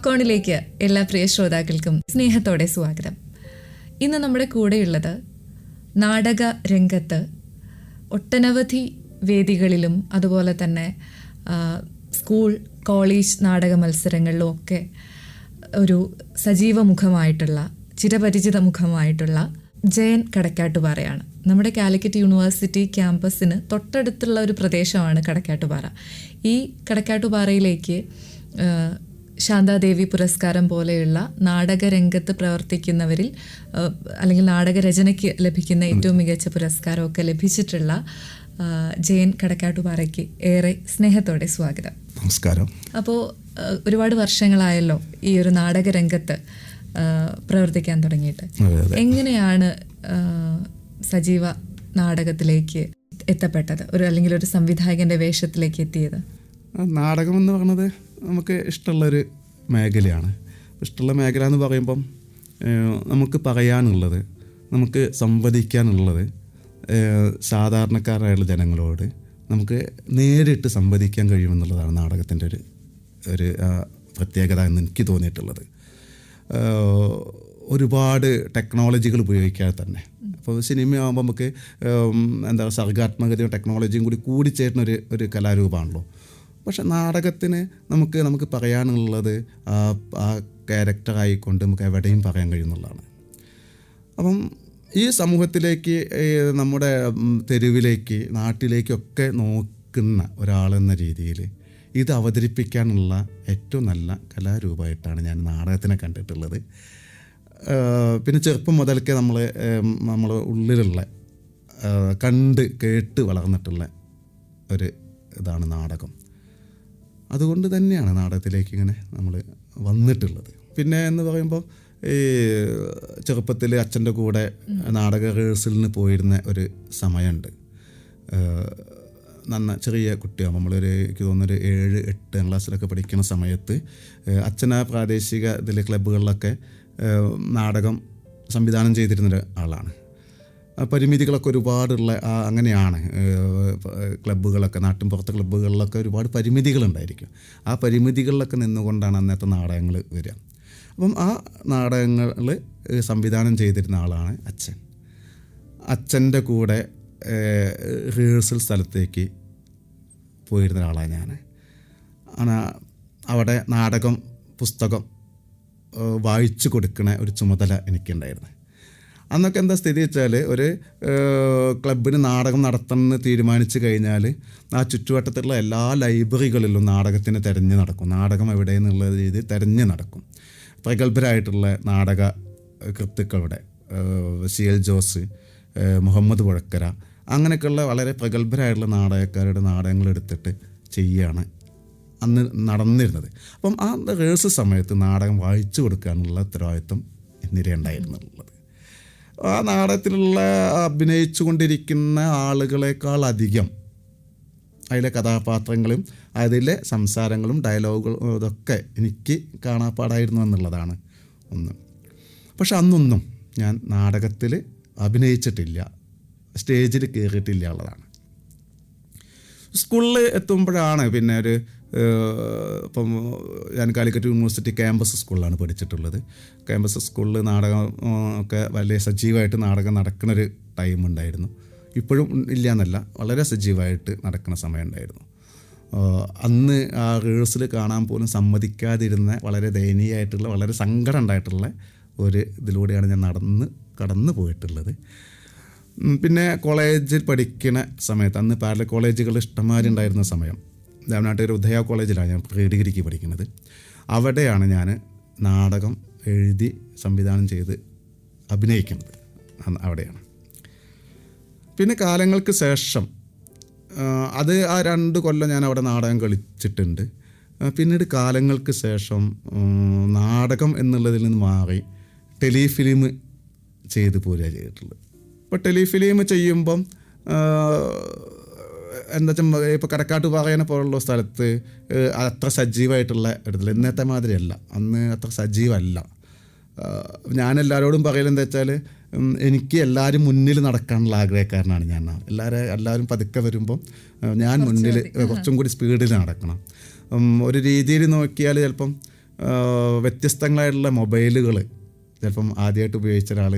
Rock ഓണിലേക്ക് എല്ലാ പ്രിയ ശ്രോതാക്കൾക്കും സ്നേഹത്തോടെ സ്വാഗതം. ഇന്ന് നമ്മുടെ കൂടെയുള്ളത് നാടക രംഗത്ത് ഒട്ടനവധി വേദികളിലും അതുപോലെ തന്നെ സ്കൂൾ കോളേജ് നാടക മത്സരങ്ങളിലും ഒക്കെ ഒരു സജീവ മുഖമായിട്ടുള്ള ചിരപരിചിത മുഖമായിട്ടുള്ള ജയൻ കടക്കാട്ടുപാറയാണ്. നമ്മുടെ കാലിക്കറ്റ് യൂണിവേഴ്സിറ്റി ക്യാമ്പസിന് തൊട്ടടുത്തുള്ള ഒരു പ്രദേശമാണ് കടക്കാട്ടുപാറ. ഈ കടക്കാട്ടുപാറയിലേക്ക് ശാന്താദേവി പുരസ്കാരം പോലെയുള്ള നാടകരംഗത്ത് പ്രവർത്തിക്കുന്നവരിൽ അല്ലെങ്കിൽ നാടകരചനയ്ക്ക് ലഭിക്കുന്ന ഏറ്റവും മികച്ച പുരസ്കാരമൊക്കെ ലഭിച്ചിട്ടുള്ള ജയൻ കടക്കാട്ടുപാറയ്ക്ക് ഏറെ സ്നേഹത്തോടെ സ്വാഗതം. നമസ്കാരം. അപ്പോൾ ഒരുപാട് വർഷങ്ങളായല്ലോ ഈ ഒരു നാടകരംഗത്ത് പ്രവർത്തിക്കാൻ തുടങ്ങിയിട്ട്. എങ്ങനെയാണ് സജീവ നാടകത്തിലേക്ക് എത്തപ്പെട്ടത്, അല്ലെങ്കിൽ ഒരു സംവിധായകൻ്റെ വേഷത്തിലേക്ക് എത്തിയത്? നാടകം എന്ന് പറയുന്നത് നമുക്ക് ഇഷ്ടമുള്ളൊരു മേഖലയാണ്. ഇഷ്ടമുള്ള മേഖല എന്ന് പറയുമ്പം നമുക്ക് പറയാനുള്ളത്, നമുക്ക് സംവദിക്കാനുള്ളത് സാധാരണക്കാരായുള്ള ജനങ്ങളോട് നമുക്ക് നേരിട്ട് സംവദിക്കാൻ കഴിയുമെന്നുള്ളതാണ് നാടകത്തിൻ്റെ ഒരു പ്രത്യേകത എന്ന് എനിക്ക് തോന്നിയിട്ടുള്ളത്. ഒരുപാട് ടെക്നോളജികൾ ഉപയോഗിക്കാതെ തന്നെ, അപ്പോൾ സിനിമയാകുമ്പോൾ നമുക്ക് സർഗാത്മകതയും ടെക്നോളജിയും കൂടി ചേരുന്ന ഒരു കലാരൂപമാണല്ലോ. പക്ഷെ നാടകത്തിന് നമുക്ക് പറയാനുള്ളത് ആ ക്യാരക്ടറായിക്കൊണ്ട് നമുക്ക് എവിടെയും പറയാൻ കഴിയുന്നുള്ളതാണ്. അപ്പം ഈ സമൂഹത്തിലേക്ക്, നമ്മുടെ തെരുവിലേക്ക്, നാട്ടിലേക്കൊക്കെ നോക്കുന്ന ഒരാളെന്ന രീതിയിൽ ഇത് അവതരിപ്പിക്കാനുള്ള ഏറ്റവും നല്ല കലാരൂപമായിട്ടാണ് ഞാൻ നാടകത്തിനെ കണ്ടിട്ടുള്ളത്. പിന്നെ ചെറുപ്പം മുതൽക്കേ നമ്മൾ ഉള്ളിലുള്ള കണ്ട് കേട്ട് വളർന്നിട്ടുള്ള ഒരു ഇതാണ് നാടകം. അതുകൊണ്ട് തന്നെയാണ് നാടകത്തിലേക്ക് ഇങ്ങനെ നമ്മൾ വന്നിട്ടുള്ളത്. പിന്നെ എന്ന് പറയുമ്പോൾ ഈ ചെറുപ്പത്തിൽ അച്ഛൻ്റെ കൂടെ നാടക റിഹേഴ്സലിന് പോയിരുന്ന ഒരു സമയമുണ്ട്. ചെറിയ കുട്ടിയാകുമ്പോൾ എനിക്ക് തോന്നുന്നൊരു 7-8 ക്ലാസ്സിലൊക്കെ പഠിക്കുന്ന സമയത്ത് അച്ഛൻ ആ പ്രാദേശിക ക്ലബ്ബുകളിലൊക്കെ നാടകം സംവിധാനം ചെയ്തിരുന്നൊരു ആളാണ്. പരിമിതികളൊക്കെ ഒരുപാടുള്ള അങ്ങനെയാണ് ക്ലബ്ബുകളൊക്കെ, നാട്ടിൻപുറത്തെ ക്ലബ്ബുകളിലൊക്കെ ഒരുപാട് പരിമിതികളുണ്ടായിരിക്കും. ആ പരിമിതികളിലൊക്കെ നിന്നുകൊണ്ടാണ് അന്നത്തെ നാടകങ്ങൾ വരിക. അപ്പം ആ നാടകങ്ങൾ സംവിധാനം ചെയ്തിരുന്ന ആളാണ് അച്ഛൻ. അച്ഛൻ്റെ കൂടെ റിഹേഴ്സൽ സ്ഥലത്തേക്ക് പോയിരുന്ന ഒരാളാണ് ഞാൻ. അവിടെ നാടകം പുസ്തകം വായിച്ചു കൊടുക്കണ ഒരു ചുമതല എനിക്കുണ്ടായിരുന്നു. അന്നൊക്കെ എന്താ സ്ഥിതി വെച്ചാൽ, ഒരു ക്ലബിന് നാടകം നടത്തണമെന്ന് തീരുമാനിച്ചു കഴിഞ്ഞാൽ ആ ചുറ്റുവട്ടത്തുള്ള എല്ലാ ലൈബ്രറികളിലും നാടകത്തിന് തിരഞ്ഞ് നടക്കും. നാടകം എവിടെയെന്നുള്ള രീതിയിൽ തിരഞ്ഞ് നടക്കും. പ്രഗത്ഭരായിട്ടുള്ള നാടക കൃത്തുക്കളുടെ CL ജോസ്, മുഹമ്മദ് പുഴക്കര, അങ്ങനെയൊക്കെയുള്ള വളരെ പ്രഗത്ഭരായിട്ടുള്ള നാടകക്കാരുടെ നാടകങ്ങൾ എടുത്തിട്ട് ചെയ്യുകയാണ് അന്ന് നടന്നിരുന്നത്. അപ്പം ആ റിഹേഴ്സൽ സമയത്ത് നാടകം വായിച്ചു കൊടുക്കാനുള്ള ഉത്തരവാദിത്വം എന്നിരയുണ്ടായിരുന്നുള്ളത്. ആ നാടകത്തിലുള്ള അഭിനയിച്ചു കൊണ്ടിരിക്കുന്ന ആളുകളെക്കാൾ അധികം അതിലെ കഥാപാത്രങ്ങളും അതിലെ സംസാരങ്ങളും ഡയലോഗുകളും ഇതൊക്കെ എനിക്ക് കാണാപ്പാടായിരുന്നു എന്നുള്ളതാണ് ഒന്ന്. പക്ഷെ അന്നൊന്നും ഞാൻ നാടകത്തിൽ അഭിനയിച്ചിട്ടില്ല, സ്റ്റേജിൽ കയറിയിട്ടില്ല ഉള്ളതാണ്. സ്കൂളിൽ എത്തുമ്പോഴാണ് പിന്നെ ഇപ്പം ഞാൻ കാലിക്കറ്റ് യൂണിവേഴ്സിറ്റി ക്യാമ്പസ് സ്കൂളിലാണ് പഠിച്ചിട്ടുള്ളത്. ക്യാമ്പസ് സ്കൂളിൽ നാടകം ഒക്കെ വലിയ സജീവമായിട്ട് നാടകം നടക്കുന്നൊരു ടൈം ഉണ്ടായിരുന്നു. ഇപ്പോഴും ഇല്ല എന്നല്ല, വളരെ സജീവമായിട്ട് നടക്കുന്ന സമയം ഉണ്ടായിരുന്നു. അന്ന് ആ റിഹേഴ്സൽ കാണാൻ പോലും സമ്മതിക്കാതിരുന്ന വളരെ ദയനീയമായിട്ടുള്ള, വളരെ സങ്കടം ഉണ്ടായിട്ടുള്ള ഒരു ഇതിലൂടെയാണ് ഞാൻ കടന്നു പോയിട്ടുള്ളത്. പിന്നെ കോളേജിൽ പഠിക്കുന്ന സമയത്ത്, അന്ന് പാരലൽ കോളേജുകൾ ഇഷ്ടംമാതിരി ഉണ്ടായിരുന്ന സമയം, രാമനാട്ടുകര ഉദയ കോളേജിലാണ് ഞാൻ പ്രീ ഡിഗ്രിക്ക് പഠിക്കുന്നത്. അവിടെയാണ് ഞാൻ നാടകം എഴുതി സംവിധാനം ചെയ്ത് അഭിനയിക്കുന്നത്. അവിടെയാണ്. പിന്നെ കാലങ്ങൾക്ക് ശേഷം ആ 2 കൊല്ലം ഞാൻ അവിടെ നാടകം കളിച്ചിട്ടുണ്ട്. പിന്നീട് കാലങ്ങൾക്ക് ശേഷം നാടകം എന്നുള്ളതിൽ നിന്ന് മാറി ടെലിഫിലിം ചെയ്ത് പോരുക ചെയ്തിട്ടുള്ളത്. ഇപ്പോൾ ടെലിഫിലിം ചെയ്യുമ്പം എന്താ വെച്ചാൽ, ഇപ്പോൾ കടക്കാട്ടുപാറയെ പോലുള്ള സ്ഥലത്ത് അത്ര സജീവമായിട്ടുള്ള ഇടത്തില്ല. ഇന്നത്തെ മാതിരിയല്ല, അന്ന് അത്ര സജീവമല്ല. ഞാനെല്ലാവരോടും പറയലെന്താ വെച്ചാൽ, എനിക്ക് എല്ലാവരും മുന്നിൽ നടക്കാനുള്ള ആഗ്രഹക്കാരനാണ് ഞാൻ. എല്ലാവരും പതുക്കെ വരുമ്പം ഞാൻ മുന്നിൽ കുറച്ചും കൂടി സ്പീഡിൽ നടക്കണം. ഒരു രീതിയിൽ നോക്കിയാൽ ചിലപ്പം വ്യത്യസ്തങ്ങളായിട്ടുള്ള മൊബൈലുകൾ ചിലപ്പം ആദ്യമായിട്ട് ഉപയോഗിച്ച ഒരാൾ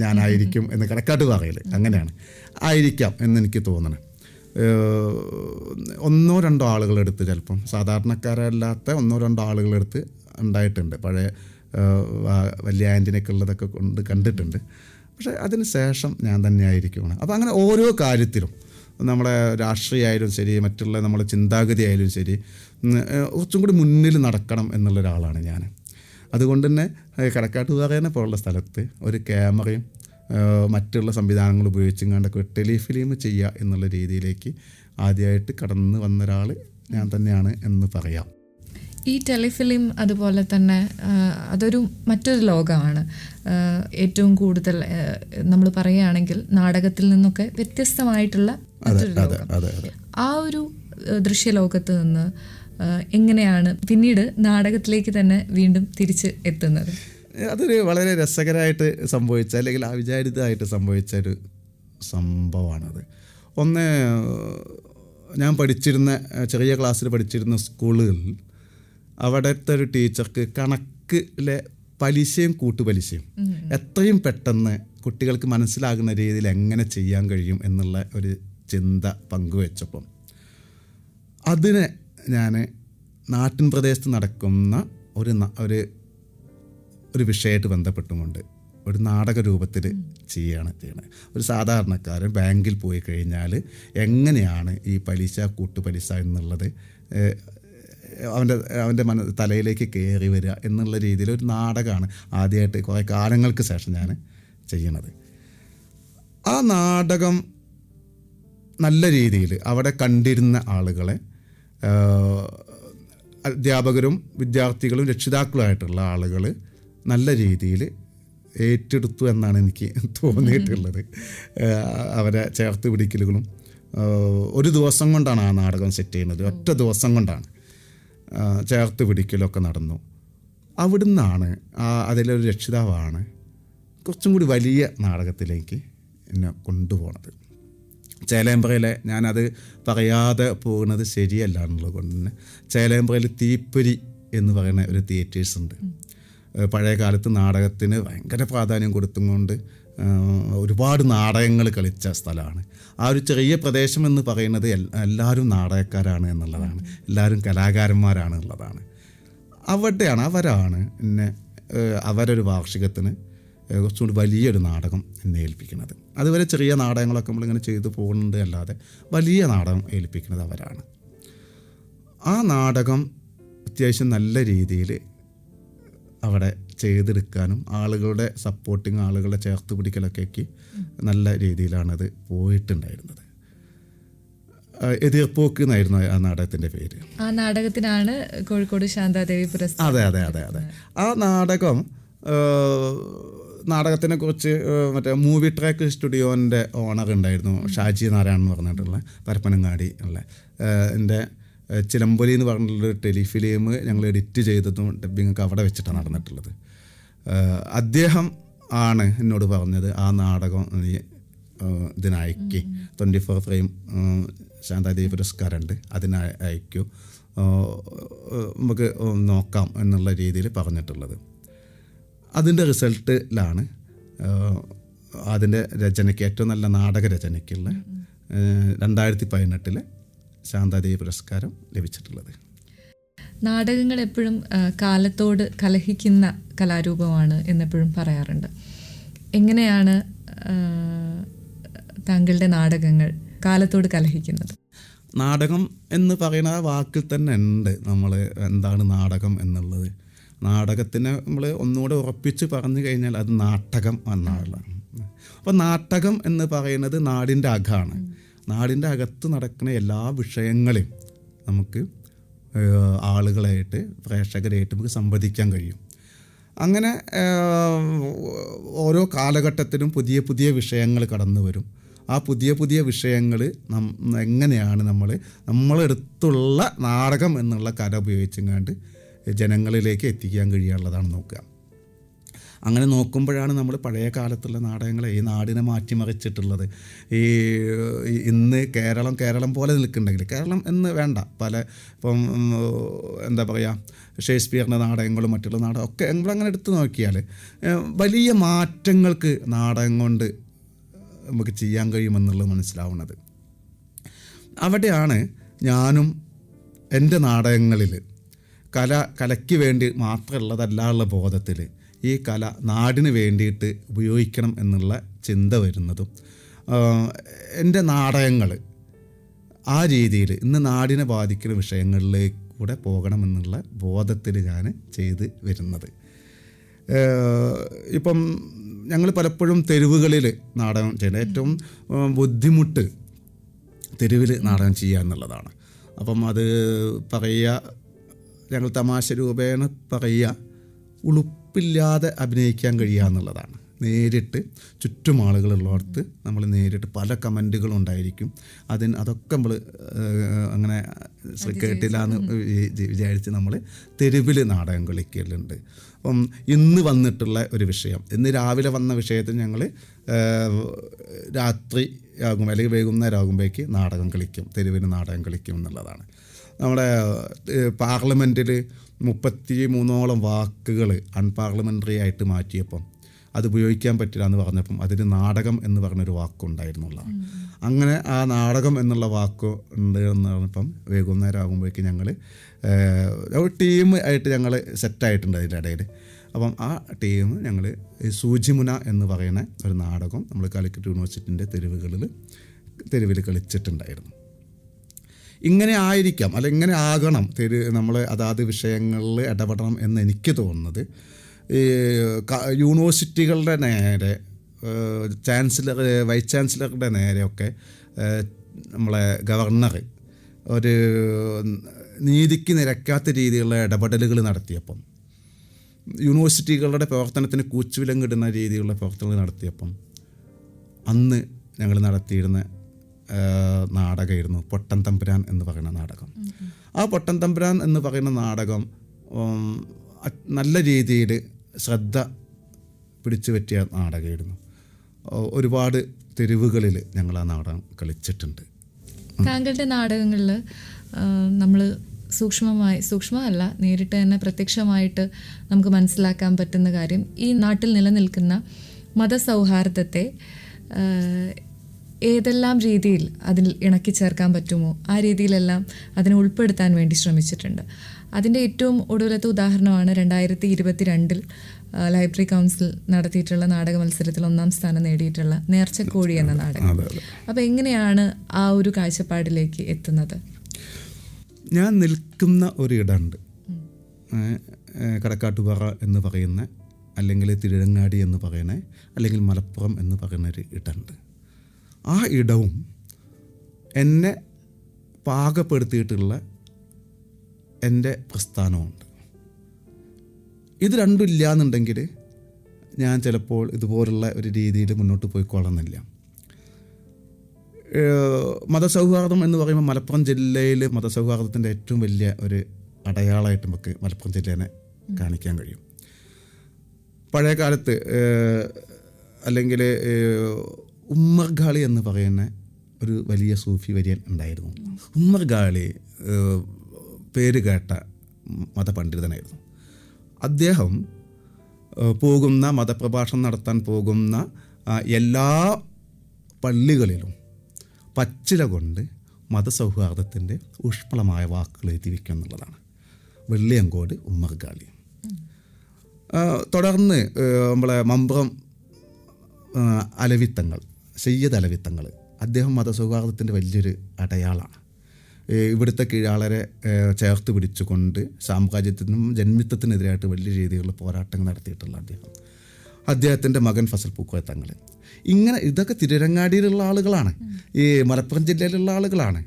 ഞാനായിരിക്കും എന്ന് കണക്കാട്ട് പറയൽ അങ്ങനെയാണ്, ആയിരിക്കാം എന്നെനിക്ക് തോന്നണം. ഒന്നോ രണ്ടോ ആളുകളെടുത്ത് ചിലപ്പം സാധാരണക്കാരല്ലാത്ത ഒന്നോ രണ്ടോ ആളുകളെടുത്ത് ഉണ്ടായിട്ടുണ്ട്, പഴയ വലിയ ആൻറ്റിനൊക്കെ ഉള്ളതൊക്കെ കൊണ്ട് കണ്ടിട്ടുണ്ട്. പക്ഷേ അതിന് ശേഷം ഞാൻ തന്നെ ആയിരിക്കുമാണ്. അപ്പോൾ അങ്ങനെ ഓരോ കാര്യത്തിലും നമ്മളെ രാഷ്ട്രീയമായാലും ശരി, മറ്റുള്ള നമ്മളെ ചിന്താഗതി ആയാലും ശരി, കുറച്ചും കൂടി മുന്നിൽ നടക്കണം എന്നുള്ളൊരാളാണ് ഞാൻ. അതുകൊണ്ട് തന്നെ കടക്കാട്ടുപാറേനെ പോലുള്ള സ്ഥലത്ത് ഒരു ക്യാമറയും മറ്റുള്ള സംവിധാനങ്ങൾ ഉപയോഗിച്ചും കണ്ടൊക്കെ ടെലിഫിലിം ചെയ്യുക എന്നുള്ള രീതിയിലേക്ക് ആദ്യമായിട്ട് കടന്നു വന്ന ഒരാൾ ഞാൻ തന്നെയാണ് എന്ന് പറയാം. ഈ ടെലിഫിലിം അതുപോലെ തന്നെ അതൊരു മറ്റൊരു ലോകമാണ്. ഏറ്റവും കൂടുതൽ നമ്മൾ പറയുകയാണെങ്കിൽ നാടകത്തിൽ നിന്നൊക്കെ വ്യത്യസ്തമായിട്ടുള്ള മറ്റൊരു ലോകം. ആ ഒരു ദൃശ്യലോകത്ത് നിന്ന് എങ്ങനെയാണ് പിന്നീട് നാടകത്തിലേക്ക് തന്നെ വീണ്ടും തിരിച്ച് എത്തുന്നത്? അതൊരു വളരെ രസകരമായിട്ട് സംഭവിച്ച, അല്ലെങ്കിൽ അവിചാരിതമായിട്ട് സംഭവിച്ചൊരു സംഭവമാണത്. ഒന്ന്, ഞാൻ പഠിച്ചിരുന്ന ചെറിയ ക്ലാസ്സിൽ പഠിച്ചിരുന്ന സ്കൂളുകളിൽ അവിടുത്തെ ഒരു ടീച്ചർക്ക് കണക്കിലെ പലിശയും കൂട്ടുപലിശയും എത്രയും പെട്ടെന്ന് കുട്ടികൾക്ക് മനസ്സിലാകുന്ന രീതിയിൽ എങ്ങനെ ചെയ്യാൻ കഴിയും എന്നുള്ള ഒരു ചിന്ത പങ്കുവെച്ചപ്പം അതിനെ ഞാൻ നാട്ടിൻ പ്രദേശത്ത് നടക്കുന്ന ഒരു വിഷയമായിട്ട് ബന്ധപ്പെട്ടുകൊണ്ട് ഒരു നാടക രൂപത്തിൽ ചെയ്യണത്. ഒരു സാധാരണക്കാരൻ ബാങ്കിൽ പോയി കഴിഞ്ഞാൽ എങ്ങനെയാണ് ഈ പലിശ കൂട്ടുപലിശ എന്നുള്ളത് അവൻ്റെ തലയിലേക്ക് കയറി വരിക എന്നുള്ള രീതിയിൽ ഒരു നാടകമാണ് ആദ്യമായിട്ട് കുറേ കാലങ്ങൾക്ക് ശേഷം ഞാൻ ചെയ്യണത്. ആ നാടകം നല്ല രീതിയിൽ അവിടെ കണ്ടിരുന്ന ആളുകളെ, അധ്യാപകരും വിദ്യാർത്ഥികളും രക്ഷിതാക്കളുമായിട്ടുള്ള ആളുകൾ നല്ല രീതിയിൽ ഏറ്റെടുത്തു എന്നാണ് എനിക്ക് തോന്നിയിട്ടുള്ളത്. അവരെ ചേർത്ത് പിടിക്കലുകളും ഒരു ദിവസം കൊണ്ടാണ് ആ നാടകം സെറ്റ് ചെയ്യുന്നത്, ഒറ്റ ദിവസം കൊണ്ടാണ് ചേർത്ത് പിടിക്കലൊക്കെ നടന്നു. അവിടുന്നാണ് അതിലൊരു രക്ഷിതാവാണ് കുറച്ചും കൂടി വലിയ നാടകത്തിലേക്ക് എന്നെ കൊണ്ടുപോകുന്നത്. ചേലേമ്പ്രയിലെ, ഞാനത് പറയാതെ പോകുന്നത് ശരിയല്ല എന്നുള്ളത് കൊണ്ട് തന്നെ, ചേലേമ്പ്രയിൽ തീപ്പൊരി എന്ന് പറയുന്ന ഒരു തിയേറ്റേഴ്സ് ഉണ്ട്. പഴയ കാലത്ത് നാടകത്തിന് ഭയങ്കര പ്രാധാന്യം കൊടുത്തുകൊണ്ട് ഒരുപാട് നാടകങ്ങൾ കളിച്ച സ്ഥലമാണ്. ആ ഒരു ചെറിയ പ്രദേശം എന്ന് പറയുന്നത് എല്ലാവരും നാടകക്കാരാണ് എന്നുള്ളതാണ്, എല്ലാവരും കലാകാരന്മാരാണ് എന്നുള്ളതാണ്. അവരാണ് എന്നെ അവരൊരു വാർഷികത്തിന് കുറച്ചുകൂടി വലിയൊരു നാടകം എന്നെ ഏൽപ്പിക്കുന്നത്. അതുവരെ ചെറിയ നാടകങ്ങളൊക്കെ നമ്മളിങ്ങനെ ചെയ്തു പോകുന്നുണ്ട്, അല്ലാതെ വലിയ നാടകം ഏൽപ്പിക്കുന്നത് അവരാണ്. ആ നാടകം അത്യാവശ്യം നല്ല രീതിയിൽ അവിടെ ചെയ്തെടുക്കാനും ആളുകളുടെ സപ്പോർട്ടിങ്, ആളുകളെ ചേർത്ത് പിടിക്കലൊക്കെ നല്ല രീതിയിലാണത് പോയിട്ടുണ്ടായിരുന്നത്. എതിർപ്പോക്ക് എന്നായിരുന്നു ആ നാടകത്തിൻ്റെ പേര്. ആ നാടകത്തിനാണ് കോഴിക്കോട് ശാന്താദേവി പുരസ്കാരം. അതെ. ആ നാടകത്തിനെ കുറിച്ച് മറ്റേ മൂവി ട്രാക്ക് സ്റ്റുഡിയോൻ്റെ ഓണർ ഉണ്ടായിരുന്നു, ഷാജി നാരായണൻ എന്ന് പറഞ്ഞിട്ടുള്ള പരപ്പനങ്ങാടി ഉള്ള. എൻ്റെ ചിലമ്പൊലി എന്ന് പറഞ്ഞിട്ടുള്ളൊരു ടെലിഫിലിം ഞങ്ങൾ എഡിറ്റ് ചെയ്തതും ഡബ്ബിങ്ങൊക്കെ അവിടെ വെച്ചിട്ടാണ് നടന്നിട്ടുള്ളത്. അദ്ദേഹം ആണ് എന്നോട് പറഞ്ഞത് ആ നാടകം നീ ഇതിനയക്കി 24 ഫ്രെയിം ശാന്താദേവി പുരസ്കാരമുണ്ട്, അതിനയക്കൂ, നമുക്ക് നോക്കാം എന്നുള്ള രീതിയിൽ പറഞ്ഞിട്ടുള്ളത്. അതിൻ്റെ റിസൾട്ടിലാണ് അതിൻ്റെ രചനയ്ക്ക്, ഏറ്റവും നല്ല നാടക രചനയ്ക്കുള്ള 2018 ശാന്താദേവി പുരസ്കാരം ലഭിച്ചിട്ടുള്ളത്. നാടകങ്ങൾ എപ്പോഴും കാലത്തോട് കലഹിക്കുന്ന കലാരൂപമാണ് എന്നെപ്പോഴും പറയാറുണ്ട്. എങ്ങനെയാണ് താങ്കളുടെ നാടകങ്ങൾ കാലത്തോട് കലഹിക്കുന്നത്? നാടകം എന്ന് പറയുന്ന വാക്കിൽ തന്നെ ഉണ്ട് നമ്മൾ എന്താണ് നാടകം എന്നുള്ളത്. നാടകത്തിനെ നമ്മൾ ഒന്നുകൂടെ ഉറപ്പിച്ച് പറഞ്ഞു കഴിഞ്ഞാൽ അത് നാട്ടകം എന്നാണ്. അപ്പോൾ നാട്ടകം എന്ന് പറയുന്നത് നാടിൻ്റെ അകമാണ്. നാടിൻ്റെ അകത്ത് നടക്കുന്ന എല്ലാ വിഷയങ്ങളെയും നമുക്ക് ആളുകളായിട്ട്, പ്രേക്ഷകരായിട്ട് നമുക്ക് സംവദിക്കാൻ കഴിയും. അങ്ങനെ ഓരോ കാലഘട്ടത്തിലും പുതിയ പുതിയ വിഷയങ്ങൾ കടന്നു വരും. ആ പുതിയ പുതിയ വിഷയങ്ങൾ എങ്ങനെയാണ് നമ്മളെടുത്തുള്ള നാടകം എന്നുള്ള കല ഉപയോഗിച്ചെങ്ങാണ്ട് ജനങ്ങളിലേക്ക് എത്തിക്കാൻ കഴിയാനുള്ളതാണ് നോക്കുക. അങ്ങനെ നോക്കുമ്പോഴാണ് നമ്മൾ പഴയ കാലത്തുള്ള നാടകങ്ങളെ ഈ നാടിനെ മാറ്റിമറിച്ചിട്ടുള്ളത്. ഈ ഇന്ന് കേരളം പോലെ നിൽക്കുന്നുണ്ടെങ്കിൽ, കേരളം എന്ന് വേണ്ട, പല ഇപ്പം എന്താ പറയുക, ഷേക്സ്പിയറിൻ്റെ നാടകങ്ങളും മറ്റുള്ള നാടകം ഒക്കെ നമ്മളങ്ങനെ എടുത്തു നോക്കിയാൽ വലിയ മാറ്റങ്ങൾക്ക് നാടകം കൊണ്ട് നമുക്ക് ചെയ്യാൻ കഴിയുമെന്നുള്ളത് മനസ്സിലാവുന്നത്. അവിടെയാണ് ഞാനും എൻ്റെ നാടകങ്ങളിൽ കലയ്ക്ക് വേണ്ടി മാത്രമുള്ളതല്ല ബോധത്തിൽ ഈ കല നാടിന് വേണ്ടിയിട്ട് ഉപയോഗിക്കണം എന്നുള്ള ചിന്ത വരുന്നതും എൻ്റെ നാടകങ്ങൾ ആ രീതിയിൽ ഇന്ന് നാടിനെ ബാധിക്കുന്ന വിഷയങ്ങളിലേക്കൂടെ പോകണമെന്നുള്ള ബോധത്തിൽ ഞാൻ ചെയ്ത് വരുന്നത്. ഇപ്പം ഞങ്ങൾ പലപ്പോഴും തെരുവുകളിൽ നാടകം ചെയ്യുന്നത്, ഏറ്റവും ബുദ്ധിമുട്ട് തെരുവിൽ നാടകം ചെയ്യുക എന്നുള്ളതാണ്. അപ്പം അത് പറയുക, ഞങ്ങൾ തമാശ രൂപേണ പറയുക, ഉളുപ്പില്ലാതെ അഭിനയിക്കാൻ കഴിയുക എന്നുള്ളതാണ്. നേരിട്ട് ചുറ്റും ആളുകളുള്ളവർക്ക് നമ്മൾ നേരിട്ട് പല കമൻറ്റുകളും ഉണ്ടായിരിക്കും. അതൊക്കെ നമ്മൾ അങ്ങനെ കേട്ടില്ല എന്ന് വിചാരിച്ച് നമ്മൾ തെരുവിൽ നാടകം കളിക്കലുണ്ട്. അപ്പം ഇന്ന് വന്നിട്ടുള്ള ഒരു വിഷയം, ഇന്ന് രാവിലെ വന്ന വിഷയത്തിൽ ഞങ്ങൾ രാത്രി ആകും അല്ലെങ്കിൽ വൈകുന്നേരം ആകുമ്പോഴേക്ക് നാടകം കളിക്കും, തെരുവിന് നാടകം കളിക്കും എന്നുള്ളതാണ്. നമ്മുടെ പാർലമെൻറ്റിൽ 33ഓളം വാക്കുകൾ അൺപാർലമെൻ്ററി ആയിട്ട് മാറ്റിയപ്പം അത് ഉപയോഗിക്കാൻ പറ്റില്ല എന്ന് പറഞ്ഞപ്പം അതിന് നാടകം എന്ന് പറഞ്ഞൊരു വാക്കുണ്ടായിരുന്നുള്ള, അങ്ങനെ ആ നാടകം എന്നുള്ള വാക്ക് ഉണ്ട് എന്ന് പറഞ്ഞപ്പം വൈകുന്നേരം ആകുമ്പോഴേക്ക് ഞങ്ങൾ ഒരു ടീം ആയിട്ട് ഞങ്ങൾ സെറ്റായിട്ടുണ്ട് അതിൻ്റെ ഇടയിൽ. അപ്പം ആ ടീം ഞങ്ങൾ സൂചിമുന എന്ന് പറയുന്ന ഒരു നാടകം നമ്മൾ കാലിക്കറ്റ് യൂണിവേഴ്സിറ്റിൻ്റെ തെരുവിൽ കളിച്ചിട്ടുണ്ടായിരുന്നു. ഇങ്ങനെ ആയിരിക്കാം, അല്ല ഇങ്ങനെ ആകണം നമ്മൾ അതാത് വിഷയങ്ങളിൽ ഇടപെടണം എന്ന് എനിക്ക് തോന്നുന്നത്. ഈ യൂണിവേഴ്സിറ്റികളുടെ നേരെ വൈസ് ചാൻസലറുടെ നേരെയൊക്കെ നമ്മളെ ഗവർണർ ഒരു നീതിക്ക് നിരക്കാത്ത രീതിയിലുള്ള ഇടപെടലുകൾ നടത്തിയപ്പം, യൂണിവേഴ്സിറ്റികളുടെ പ്രവർത്തനത്തിന് കൂച്ചുവിലങ്ങിടുന്ന രീതിയിലുള്ള പ്രവർത്തനങ്ങൾ നടത്തിയപ്പം അന്ന് ഞങ്ങൾ നടത്തിയിരുന്ന നാടകമായിരുന്നു പൊട്ടൻ തമ്പുരാൻ എന്ന് പറയുന്ന നാടകം. ആ പൊട്ടൻ തമ്പുരാൻ എന്ന് പറയുന്ന നാടകം നല്ല രീതിയിൽ ശ്രദ്ധ പിടിച്ചു പറ്റിയ നാടകമായിരുന്നു. ഒരുപാട് തെരുവുകളിൽ ഞങ്ങൾ ആ നാടകം കളിച്ചിട്ടുണ്ട്. താങ്കളുടെ നാടകങ്ങളിൽ നമ്മൾ സൂക്ഷ്മമല്ല നേരിട്ട് തന്നെ പ്രത്യക്ഷമായിട്ട് നമുക്ക് മനസ്സിലാക്കാൻ പറ്റുന്ന കാര്യം, ഈ നാട്ടിൽ നിലനിൽക്കുന്ന മതസൗഹാർദ്ദത്തെ ഏതെല്ലാം രീതിയിൽ അതിൽ ഇണക്കി ചേർക്കാൻ പറ്റുമോ ആ രീതിയിലെല്ലാം അതിനെ ഉൾപ്പെടുത്താൻ വേണ്ടി ശ്രമിച്ചിട്ടുണ്ട്. അതിൻ്റെ ഏറ്റവും ഒടുവിലത്തെ ഉദാഹരണമാണ് 2022 ലൈബ്രറി കൗൺസിൽ നടത്തിയിട്ടുള്ള നാടക മത്സരത്തിൽ 1ാം സ്ഥാനം നേടിയിട്ടുള്ള നേർച്ചക്കോഴി എന്ന നാടകം. അപ്പോൾ എങ്ങനെയാണ് ആ ഒരു കാഴ്ചപ്പാടിലേക്ക് എത്തുന്നത്? ഞാൻ നിൽക്കുന്ന ഒരിടമുണ്ട്, കടക്കാട്ടുപാറ എന്ന് പറയുന്ന, അല്ലെങ്കിൽ തിരുരങ്ങാടി എന്ന് പറയുന്ന, അല്ലെങ്കിൽ മലപ്പുറം എന്ന് പറയുന്ന ഒരു ഇടമുണ്ട്. ആ ഇടവും എന്നെ പാകപ്പെടുത്തിയിട്ടുള്ള എൻ്റെ പ്രസ്ഥാനമുണ്ട്. ഇത് രണ്ടും ഇല്ല എന്നുണ്ടെങ്കിൽ ഞാൻ ചിലപ്പോൾ ഇതുപോലുള്ള ഒരു രീതിയിൽ മുന്നോട്ട് പോയിക്കൊള്ളുന്നില്ല. മതസൗഹാർദ്ദം എന്ന് പറയുമ്പോൾ മലപ്പുറം ജില്ലയിൽ മതസൗഹാർദ്ദത്തിൻ്റെ ഏറ്റവും വലിയ ഒരു അടയാളമായിട്ട് നമുക്ക് മലപ്പുറം ജില്ലേനെ കാണിക്കാൻ കഴിയും. പഴയ കാലത്ത് അല്ലെങ്കിൽ ഉമ്മർ ഖാളി എന്ന് പറയുന്ന ഒരു വലിയ സൂഫി വര്യൻ ഉണ്ടായിരുന്നു. ഉമ്മർ ഖാളി പേര് കേട്ട മതപണ്ഡിതനായിരുന്നു. അദ്ദേഹം പോകുന്ന മതപ്രഭാഷണം നടത്താൻ പോകുന്ന എല്ലാ പള്ളികളിലും പച്ചില കൊണ്ട് മതസൗഹാർദ്ദത്തിൻ്റെ ഊഷ്മളമായ വാക്കുകൾ എഴുതി വയ്ക്കുക എന്നുള്ളതാണ്. വെള്ളിയങ്കോട് ഉമ്മർ ഖാളി. തുടർന്ന് നമ്മളെ മമ്പ്രം അലവിത്തങ്ങൾ, സയ്യദ് അലവിത്തങ്ങൾ, അദ്ദേഹം മതസൗഹാർദ്ദത്തിൻ്റെ വലിയൊരു അടയാളമാണ്. ഇവിടുത്തെ കീഴാളരെ ചേർത്ത് പിടിച്ചുകൊണ്ട് സാമ്രാജ്യത്തിനും ജന്മിത്വത്തിനെതിരായിട്ട് വലിയ രീതിയിലുള്ള പോരാട്ടങ്ങൾ നടത്തിയിട്ടുള്ള അദ്ദേഹത്തിൻ്റെ മകൻ ഫസൽ പൂക്കോയ തങ്ങൾ, ഇങ്ങനെ ഇതൊക്കെ തിരുരങ്ങാടിയിലുള്ള ആളുകളാണ്, ഈ മലപ്പുറം ജില്ലയിലുള്ള ആളുകളാണ്.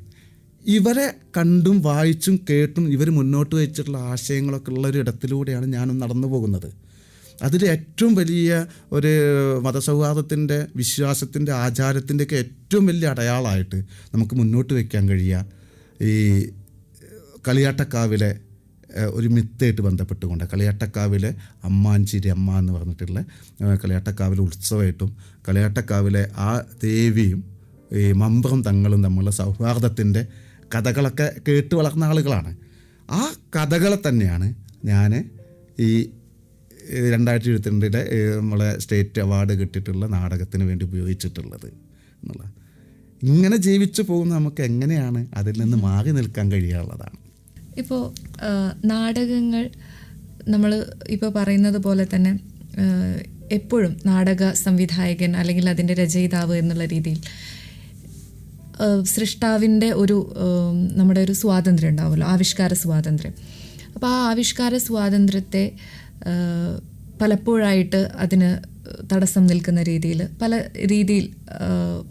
ഇവരെ കണ്ടും വായിച്ചും കേട്ടും ഇവർ മുന്നോട്ട് വെച്ചിട്ടുള്ള ആശയങ്ങളൊക്കെ ഉള്ള ഒരു ഇടത്തിലൂടെയാണ് ഞാനും നടന്നു പോകുന്നത്. അതിൽ ഏറ്റവും വലിയ ഒരു മതസൗഹാർദ്ദത്തിൻ്റെ, വിശ്വാസത്തിൻ്റെ, ആചാരത്തിൻ്റെയൊക്കെ ഏറ്റവും വലിയ അടയാളമായിട്ട് നമുക്ക് മുന്നോട്ട് വയ്ക്കാൻ കഴിയുക ഈ കളിയാട്ടക്കാവിലെ ഒരു മിത്തായിട്ട് ബന്ധപ്പെട്ടുകൊണ്ട് കളിയാട്ടക്കാവിലെ അമ്മാഞ്ചേരി അമ്മ എന്ന് പറഞ്ഞിട്ടുള്ള കളിയാട്ടക്കാവിലെ ഉത്സവമായിട്ടും കളിയാട്ടക്കാവിലെ ആ ദേവിയും ഈ മമ്പുറം തങ്ങളും തമ്മിലുള്ള സൗഹാർദ്ദത്തിൻ്റെ കഥകളൊക്കെ കേട്ട് വളർന്ന ആളുകളാണ്. ആ കഥകളെ തന്നെയാണ് ഞാൻ ഈ 2022 നമ്മളെ സ്റ്റേറ്റ് അവാർഡ് കിട്ടിയിട്ടുള്ള നാടകത്തിന് വേണ്ടി ഉപയോഗിച്ചിട്ടുള്ളത് എന്നുള്ള. ഇങ്ങനെ ജീവിച്ചു പോകുന്ന നമുക്ക് എങ്ങനെയാണ് അതിൽ നിന്ന് മാറി നിൽക്കാൻ കഴിയാനുള്ളതാണ്. ഇപ്പോൾ നാടകങ്ങൾ നമ്മൾ ഇപ്പോൾ പറയുന്നത് പോലെ തന്നെ എപ്പോഴും നാടക സംവിധായകൻ അല്ലെങ്കിൽ അതിൻ്റെ രചയിതാവ് എന്നുള്ള രീതിയിൽ സൃഷ്ടാവിൻ്റെ ഒരു നമ്മുടെ ഒരു സ്വാതന്ത്ര്യം ഉണ്ടാവുമല്ലോ, ആവിഷ്കാര സ്വാതന്ത്ര്യം. അപ്പോൾ ആ ആവിഷ്കാര സ്വാതന്ത്ര്യത്തെ പലപ്പോഴായിട്ട് അതിന് തടസ്സം നിൽക്കുന്ന രീതിയിൽ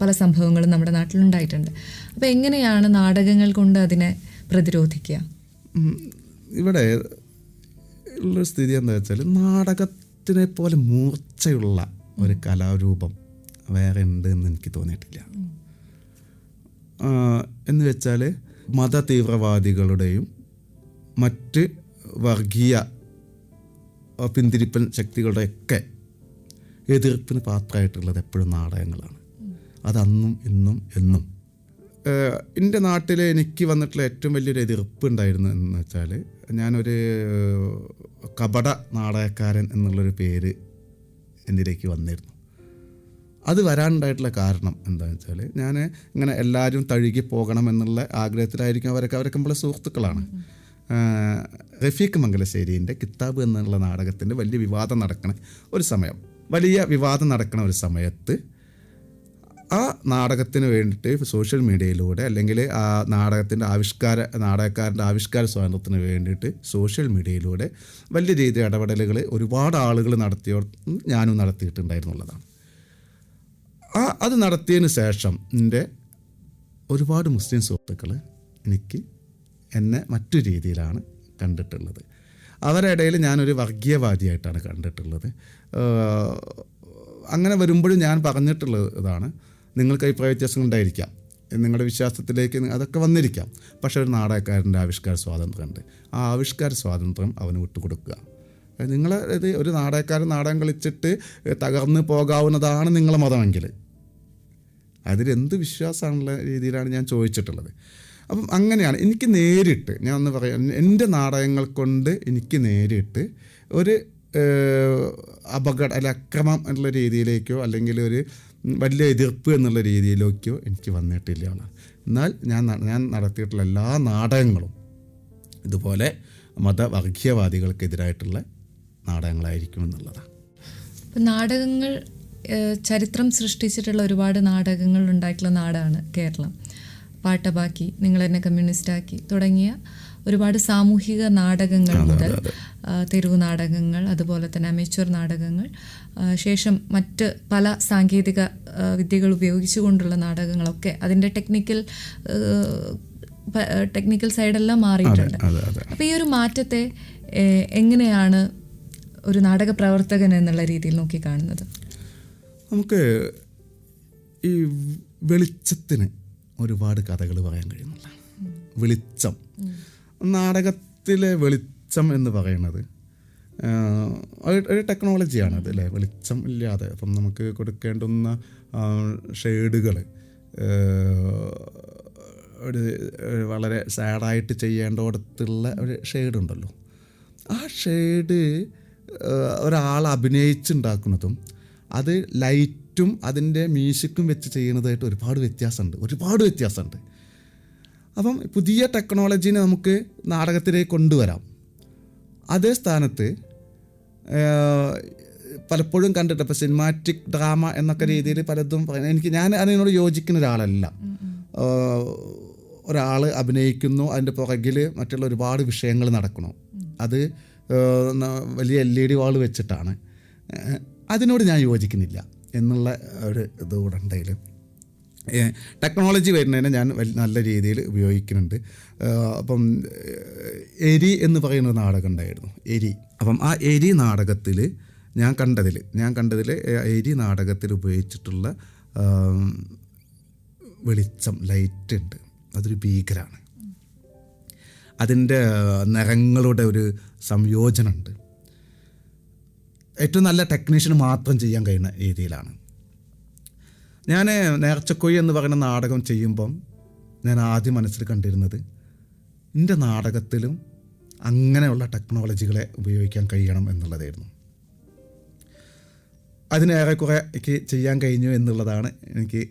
പല സംഭവങ്ങളും നമ്മുടെ നാട്ടിലുണ്ടായിട്ടുണ്ട്. അപ്പോൾ എങ്ങനെയാണ് നാടകങ്ങൾ കൊണ്ട് അതിനെ പ്രതിരോധിക്കുക? ഇവിടെ ഉള്ളൊരു സ്ഥിതി എന്താ വെച്ചാൽ നാടകത്തിനെ പോലെ മൂർച്ചയുള്ള ഒരു കലാരൂപം വേറെ ഉണ്ട് എന്ന് എനിക്ക് തോന്നിയിട്ടില്ല. എന്ന് വെച്ചാൽ മത തീവ്രവാദികളുടെയും മറ്റ് വർഗീയ പിന്തിരിപ്പൻ ശക്തികളുടെയൊക്കെ എതിർപ്പിന് പാത്രമായിട്ടുള്ളത് എപ്പോഴും നാടകങ്ങളാണ്. അതന്നും ഇന്നും എന്നും. എൻ്റെ നാട്ടിൽ എനിക്ക് വന്നിട്ടുള്ള ഏറ്റവും വലിയൊരു എതിർപ്പ് ഉണ്ടായിരുന്നു എന്ന് വെച്ചാൽ ഞാനൊരു കപട നാടകക്കാരൻ എന്നുള്ളൊരു പേര് എന്നിലേക്ക് വന്നിരുന്നു. അത് വരാനുണ്ടായിട്ടുള്ള കാരണം എന്താണെന്ന് വെച്ചാൽ ഞാൻ ഇങ്ങനെ എല്ലാവരും തഴുകി പോകണം എന്നുള്ള ആഗ്രഹത്തിലായിരിക്കും അവരൊക്കെ നമ്മളെ സുഹൃത്തുക്കളാണ്. റഫീഖ് മംഗലശ്ശേരിൻ്റെ കിത്താബ് എന്നുള്ള നാടകത്തിൻ്റെ വലിയ വിവാദം നടക്കുന്ന ഒരു സമയത്ത് ആ നാടകത്തിന് വേണ്ടിയിട്ട് സോഷ്യൽ മീഡിയയിലൂടെ അല്ലെങ്കിൽ ആ നാടകക്കാരൻ്റെ ആവിഷ്കാര സ്വാതന്ത്ര്യത്തിന് വേണ്ടിയിട്ട് സോഷ്യൽ മീഡിയയിലൂടെ വലിയ രീതിയിൽ ഇടപെടലുകൾ ഒരുപാട് ആളുകൾ ഞാനും നടത്തിയിട്ടുണ്ടായിരുന്നുള്ളതാണ്. അത് നടത്തിയതിന് ശേഷം എൻ്റെ ഒരുപാട് മുസ്ലിം സുഹൃത്തുക്കൾ എന്നെ മറ്റു രീതിയിലാണ് കണ്ടിട്ടുള്ളത്. അവരുടെ ഇടയിൽ ഞാനൊരു വർഗീയവാദിയായിട്ടാണ് കണ്ടിട്ടുള്ളത്. അങ്ങനെ വരുമ്പോഴും ഞാൻ പറഞ്ഞിട്ടുള്ളതാണ്, നിങ്ങൾക്ക് അഭിപ്രായ വ്യത്യാസങ്ങൾ ഉണ്ടായിരിക്കാം, നിങ്ങളുടെ വിശ്വാസത്തിലേക്ക് അതൊക്കെ വന്നിരിക്കാം, പക്ഷേ ഒരു നാടകക്കാരൻ്റെ ആവിഷ്കാര സ്വാതന്ത്ര്യമുണ്ട്. ആ ആവിഷ്കാര സ്വാതന്ത്ര്യം അവന് വിട്ടുകൊടുക്കുക. ഇത് ഒരു നാടകക്കാരൻ നാടകം കളിച്ചിട്ട് തകർന്നു പോകാവുന്നതാണ് നിങ്ങളെ മതമെങ്കിൽ അതിലെന്ത് വിശ്വാസമാണുള്ള രീതിയിലാണ് ഞാൻ ചോദിച്ചിട്ടുള്ളത്. അപ്പം അങ്ങനെയാണ് എനിക്ക് നേരിട്ട് ഞാൻ ഒന്ന് പറയാം, എൻ്റെ നാടകങ്ങൾ കൊണ്ട് എനിക്ക് നേരിട്ട് ഒരു അക്രമം എന്നുള്ള രീതിയിലേക്കോ അല്ലെങ്കിൽ ഒരു വലിയ എതിർപ്പ് എന്നുള്ള രീതിയിലേക്കോ എനിക്ക് വന്നിട്ടില്ല. എന്നാൽ ഞാൻ നടത്തിയിട്ടുള്ള എല്ലാ നാടകങ്ങളും ഇതുപോലെ മതവർഗീയവാദികൾക്കെതിരായിട്ടുള്ള നാടകങ്ങളായിരിക്കും എന്നുള്ളതാണ്. ഇപ്പം നാടകങ്ങൾ ചരിത്രം സൃഷ്ടിച്ചിട്ടുള്ള ഒരുപാട് നാടകങ്ങൾ ഉണ്ടായിട്ടുള്ള നാടാണ് കേരളം. പാട്ടബാക്കി, നിങ്ങൾ എന്നെ കമ്മ്യൂണിസ്റ്റാക്കി തുടങ്ങിയ ഒരുപാട് സാമൂഹിക നാടകങ്ങൾ മുതൽ തെരുവ് നാടകങ്ങൾ, അതുപോലെ തന്നെ അമേച്വർ നാടകങ്ങൾ, ശേഷം മറ്റ് പല സാങ്കേതിക വിദ്യകൾ ഉപയോഗിച്ചുകൊണ്ടുള്ള നാടകങ്ങളൊക്കെ അതിൻ്റെ ടെക്നിക്കൽ സൈഡെല്ലാം മാറിയിട്ടുണ്ട്. അപ്പോൾ ഈ ഒരു മാറ്റത്തെ എങ്ങനെയാണ് ഒരു നാടക പ്രവർത്തകൻ എന്നുള്ള രീതിയിൽ നോക്കിക്കാണുന്നത്? നമുക്ക് ഈ വെളിച്ചത്തിന് ഒരുപാട് കഥകൾ പറയാൻ കഴിയുന്നില്ല. വെളിച്ചം, നാടകത്തിലെ വെളിച്ചം എന്ന് പറയുന്നത് ഒരു ടെക്നോളജിയാണ് അത് അല്ലേ. വെളിച്ചം ഇല്ലാതെ അപ്പം നമുക്ക് കൊടുക്കേണ്ടുന്ന ഷെയ്ഡുകൾ ഒരു വളരെ സാഡായിട്ട് ചെയ്യേണ്ടിടത്തുള്ള ഒരു ഷെയ്ഡുണ്ടല്ലോ, ആ ഷെയ്ഡ് ഒരാൾ അഭിനയിച്ചുണ്ടാക്കുന്നതും അത് ലൈറ്റും അതിൻ്റെ മ്യൂസിക്കും വെച്ച് ചെയ്യുന്നതായിട്ട് ഒരുപാട് വ്യത്യാസമുണ്ട്. അപ്പം പുതിയ ടെക്നോളജീനെ നമുക്ക് നാടകത്തിലേക്ക് കൊണ്ടുവരാം. അതേ സ്ഥാനത്ത് പലപ്പോഴും കണ്ടിട്ട് ഇപ്പോൾ സിനിമാറ്റിക് ഡ്രാമ എന്നൊക്കെ രീതിയിൽ പലതും ഞാൻ അതിനോട് യോജിക്കുന്ന ഒരാളല്ല. ഒരാൾ അഭിനയിക്കുന്നു, അതിൻ്റെ പുറകിൽ മറ്റുള്ള ഒരുപാട് വിഷയങ്ങൾ നടക്കണു, അത് വലിയ LED വാൾ വെച്ചിട്ടാണ്. അതിനോട് ഞാൻ യോജിക്കുന്നില്ല എന്നുള്ള ഒരു ഇതുകൂടെ ഉണ്ടെങ്കിലും ടെക്നോളജി വരുന്നതിനെ ഞാൻ നല്ല രീതിയിൽ ഉപയോഗിക്കുന്നുണ്ട്. അപ്പം എരി എന്ന് പറയുന്ന നാടകം ഉണ്ടായിരുന്നു, എരി. അപ്പം ആ എരി നാടകത്തിൽ ഞാൻ കണ്ടതിൽ എരി നാടകത്തിൽ ഉപയോഗിച്ചിട്ടുള്ള വെളിച്ചം, ലൈറ്റ് ഉണ്ട്, അതൊരു ഭീകരമാണ്. അതിൻ്റെ നിറങ്ങളുടെ ഒരു സംയോജനമുണ്ട്. ഏറ്റവും നല്ല ടെക്നീഷ്യന് മാത്രം ചെയ്യാൻ കഴിയുന്ന രീതിയിലാണ്. ഞാൻ നേർച്ചക്കൊയ്യ എന്ന് പറയുന്ന നാടകം ചെയ്യുമ്പം ഞാൻ ആദ്യം മനസ്സിൽ കണ്ടിരുന്നത് എൻ്റെ നാടകത്തിലും അങ്ങനെയുള്ള ടെക്നോളജികളെ ഉപയോഗിക്കാൻ കഴിയണം എന്നുള്ളതായിരുന്നു. അതിനേറെക്കുറെ എനിക്ക് ചെയ്യാൻ കഴിഞ്ഞു എന്നുള്ളതാണ് എനിക്ക്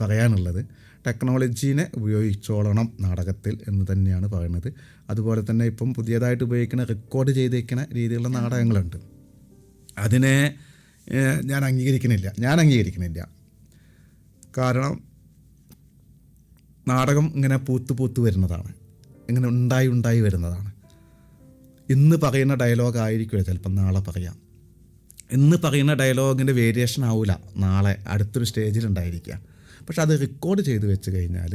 പറയാനുള്ളത്. ടെക്നോളജീനെ ഉപയോഗിച്ചോളണം നാടകത്തിൽ എന്ന് തന്നെയാണ് പറയുന്നത്. അതുപോലെ തന്നെ ഇപ്പം പുതിയതായിട്ട് ഉപയോഗിക്കുന്ന റെക്കോർഡ് ചെയ്തേക്കുന്ന രീതിയിലുള്ള നാടകങ്ങളുണ്ട്. അതിനെ ഞാൻ അംഗീകരിക്കുന്നില്ല. കാരണം നാടകം ഇങ്ങനെ പൂത്ത് വരുന്നതാണ്, ഇങ്ങനെ ഉണ്ടായി വരുന്നതാണ്. ഇന്ന് പറയുന്ന ഡയലോഗ് ആയിരിക്കില്ല ചിലപ്പം നാളെ പറയാം. ഇന്ന് പറയുന്ന ഡയലോഗിൻ്റെ വേരിയേഷൻ ആവില്ല നാളെ അടുത്തൊരു സ്റ്റേജിലുണ്ടായിരിക്കുക. പക്ഷെ അത് റെക്കോർഡ് ചെയ്ത് വെച്ച് കഴിഞ്ഞാൽ